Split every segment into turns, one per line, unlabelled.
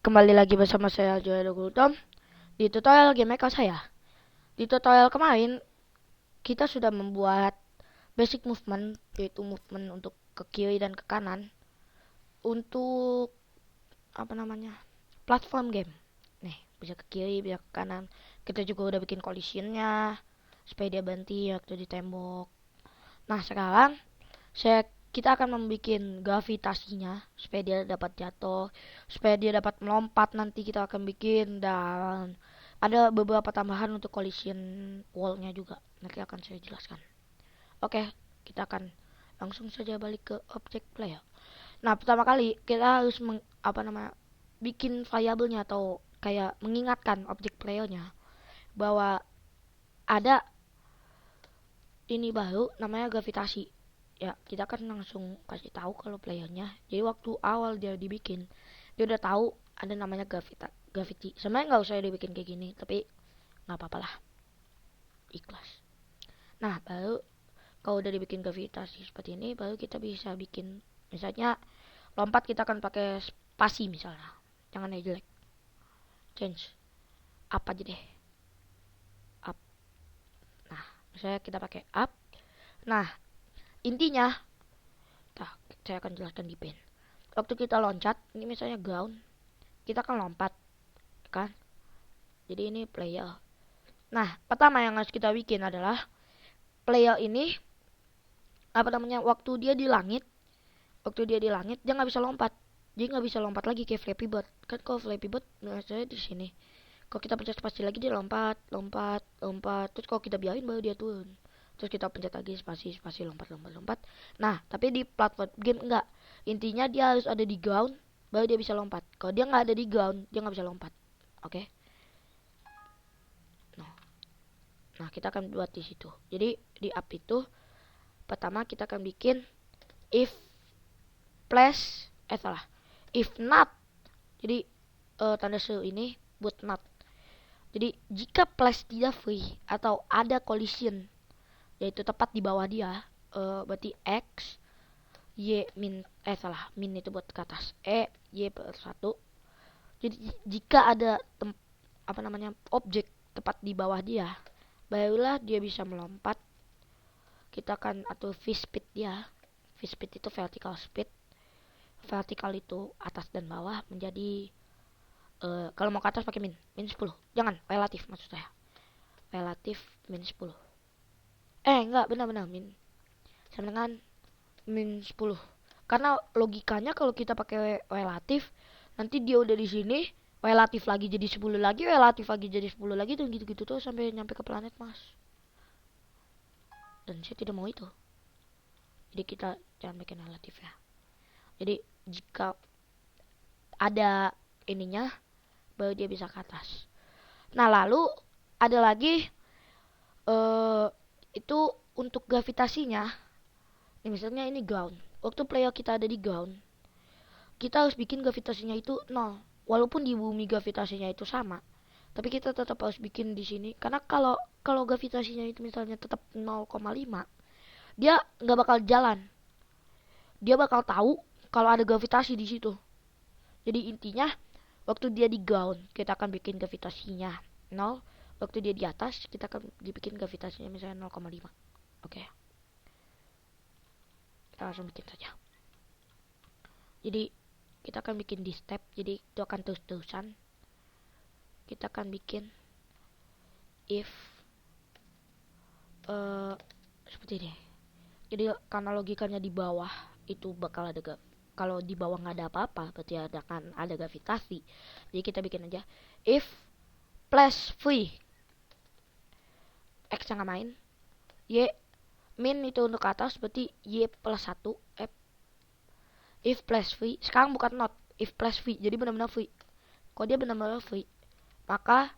Kembali lagi bersama saya Joel Gultom di tutorial game Mecha saya. Di tutorial kemarin kita sudah membuat basic movement, yaitu movement untuk ke kiri dan ke kanan untuk platform game. Nih, bisa ke kiri, bisa ke kanan. Kita juga udah bikin collisionnya supaya dia berhenti waktu di tembok. Nah, sekarang kita akan membuat gravitasinya supaya dia dapat jatuh, supaya dia dapat melompat. Nanti kita akan bikin, dan ada beberapa tambahan untuk collision wall-nya juga. Nanti akan saya jelaskan. Oke, kita akan langsung saja balik ke object player. Nah, pertama kali kita harus bikin variabelnya atau kayak mengingatkan object playernya bahwa ada ini baru namanya gravitasi. Ya, kita kan langsung kasih tahu kalau playernya. Jadi waktu awal dia dibikin, dia udah tahu ada namanya gravity. Sebenarnya nggak usah dibikin kayak gini, tapi nggak apa-apa lah, ikhlas. Nah, baru kalau udah dibikin gravitasi seperti ini, baru kita bisa bikin, misalnya lompat kita akan pakai spasi misalnya. Jangan jelek. Change up aja deh. Up. Nah, misalnya kita pakai up. Nah, intinya, saya akan jelaskan di pen. Waktu kita loncat, ini misalnya ground, kita akan lompat, kan? Jadi ini player. Nah, pertama yang harus kita bikin adalah player ini waktu dia di langit dia nggak bisa lompat. Dia nggak bisa lompat lagi kayak Flappy Bird. Kan kalau Flappy Bird biasanya di sini. Kalau kita pencet spasi lagi dia lompat, lompat, lompat. Terus kalau kita biarin baru dia turun. Terus kita pencet lagi spasi, spasi, lompat, lompat, lompat. Nah, tapi di platform game enggak. Intinya dia harus ada di ground baru dia bisa lompat. Kalau dia nggak ada di ground, dia nggak bisa lompat. Oke? Okay? Nah, kita akan buat di situ. Jadi di up itu pertama kita akan bikin if plus if not. Jadi tanda seru ini buat not. Jadi jika plus tidak free atau ada collision, yaitu tepat di bawah dia, berarti x y min itu buat ke atas, y per 1. Jadi jika ada objek tepat di bawah dia, barulah dia bisa melompat. Kita akan atur v-speed dia. V-speed itu vertical speed. Vertical itu atas dan bawah menjadi kalau mau ke atas pakai min 10. Jangan, relatif maksud saya. Relatif min 10. Enggak, benar-benar min sama dengan min 10. Karena logikanya kalau kita pakai relatif, nanti dia udah di sini, relatif lagi jadi 10 lagi, relatif lagi jadi 10 lagi, dan gitu-gitu tuh sampai nyampe ke planet Mars. Dan saya tidak mau itu. Jadi kita jangan bikin relatif ya. Jadi jika ada ininya, baru dia bisa ke atas. Nah, lalu ada lagi itu untuk gravitasinya. Ini misalnya ini ground. Waktu player kita ada di ground, kita harus bikin gravitasinya itu 0. Walaupun di bumi gravitasinya itu sama, tapi kita tetap harus bikin di sini karena kalau gravitasinya itu misalnya tetap 0,5, dia nggak bakal jalan. Dia bakal tahu kalau ada gravitasi di situ. Jadi intinya waktu dia di ground kita akan bikin gravitasinya 0. Waktu dia di atas kita akan dibikin gravitasinya misalnya 0,5. Oke. Kita langsung bikin saja. Jadi kita akan bikin di step, jadi itu akan terus-terusan. Kita akan bikin if seperti ini. Jadi karena logikanya di bawah itu bakal ada kalau di bawah nggak ada apa-apa berarti ada gravitasi. Jadi kita bikin aja if plus v x yang main, y min itu untuk ke atas berarti y plus 1 f. If plus v, sekarang bukan not, if plus v, jadi benar-benar v. Kalau dia benar-benar v, maka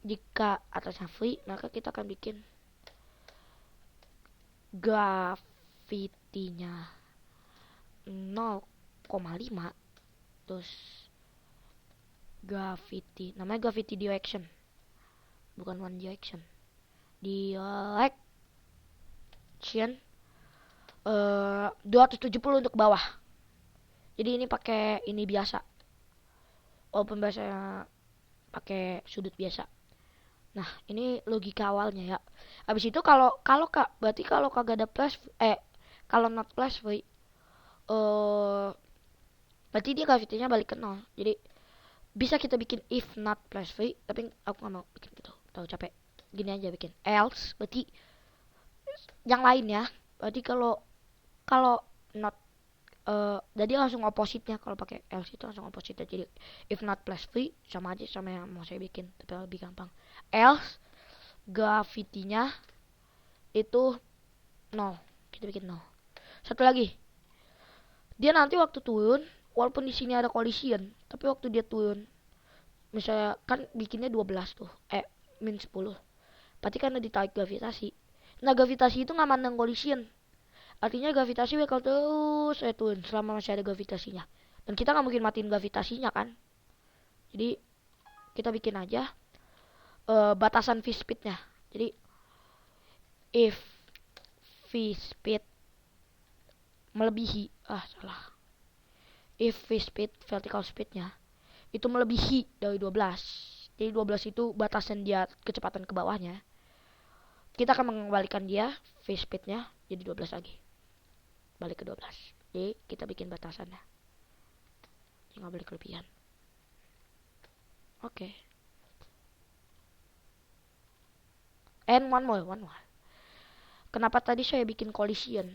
jika atasnya v, maka kita akan bikin gravitinya 0,5. Terus gravity, namanya gravity direction, bukan one direction. Direction 270 untuk bawah. Jadi ini pakai ini biasa, walaupun biasanya pakai sudut biasa. Nah, ini logika awalnya ya. Habis itu kalau kalau Kak, berarti kalau kagak ada plus kalau not plus V, berarti dia gravitinya balik ke nol. Jadi bisa kita bikin if not plus V, tapi aku nggak mau bikin gitu. Tahu capek. Gini aja bikin else, berarti yang lain ya. Berarti kalau kalau not jadi langsung opositnya, kalau pakai else itu langsung opositnya. Jadi if not plus V sama aja sama yang mau saya bikin, tapi lebih gampang. Else gravitinya itu nol, kita bikin nol. Satu lagi, dia nanti waktu turun, walaupun di sini ada collision, tapi waktu dia turun, misalnya kan bikinnya 12 tuh, min 10, berarti kan ada ditarik gravitasi. Nah, gravitasi itu nggak mandang collision, artinya gravitasi bakal terus turun selama masih ada gravitasinya, dan kita nggak mungkin matiin gravitasinya kan. Jadi kita bikin aja batasan v speednya. Jadi if v speed melebihi, salah, if v speed, vertical speednya itu melebihi dari 12, jadi 12 itu batasan dia kecepatan ke bawahnya, kita akan mengembalikan dia v speednya jadi 12 lagi, balik ke 12. Jadi kita bikin batasannya, jadi nggak boleh kelebihan. Oke. And one more. Kenapa tadi saya bikin collision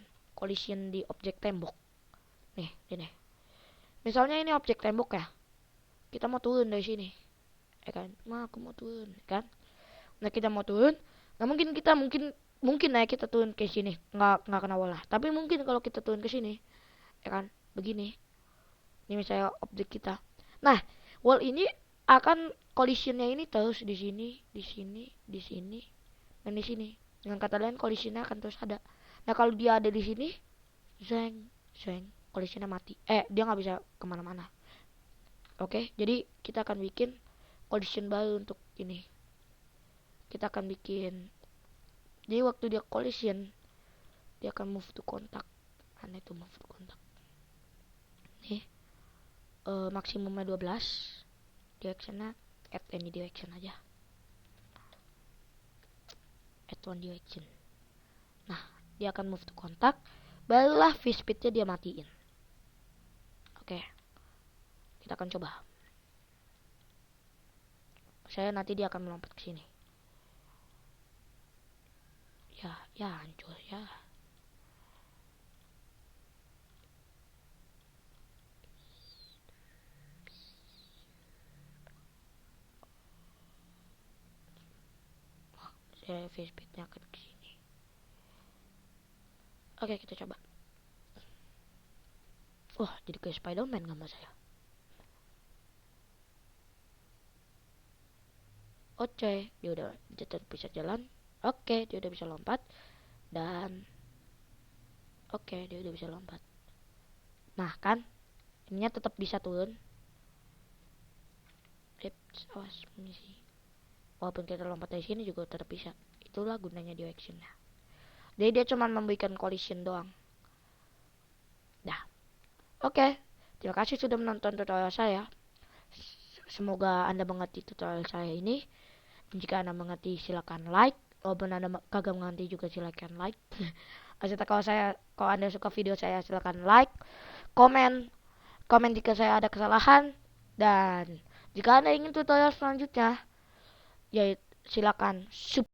di objek tembok? Nih, ini. Misalnya ini objek tembok ya. Kita mau turun dari sini. Kan? Aku mau turun, kan? Nah, kita mau turun. Nah, mungkin ya kita turun ke sini. Nggak kena wall lah. Tapi mungkin kalau kita turun ke sini, ya kan? Begini. Ini misalnya objek kita. Nah, wall ini akan collisionnya ini terus di sini, dan di sini. Dengan kata lain, collisionnya akan terus ada. Nah, kalau dia ada di sini, zeng, collisionnya mati. Dia nggak bisa kemana-mana. Oke, jadi kita akan bikin collision baru untuk ini. Kita akan bikin. Jadi waktu dia collision, dia akan move to contact. Aneh itu move to contact. Nih, maksimumnya 12. Directionnya at any direction aja. At one direction. Nah, dia akan move to contact, barulah v speednya dia matiin. Oke, kita akan coba. Saya nanti dia akan melompat ke sini. Ya hancur ya. Saya v speednya akan ke sini. Oke, kita coba. Wah, jadi kayak Spider-Man gambar saya. Oke, dia udah bisa jalan. Oke, dia udah bisa lompat. Dan oke, dia udah bisa lompat. Nah, kan? Ininya tetap bisa turun. Awas, misi. Walaupun kita lompat dari sini juga tetap bisa. Itulah gunanya directionnya. Jadi dia cuma memberikan collision doang. Nah, oke. Terima kasih sudah menonton tutorial saya. Semoga Anda mengerti tutorial saya ini. Jika Anda mengerti silakan like. Walaupun Anda kagak mengerti juga silakan like. Maksudnya kalau Anda suka video saya silakan like, komen jika saya ada kesalahan, dan jika Anda ingin tutorial selanjutnya, ya silakan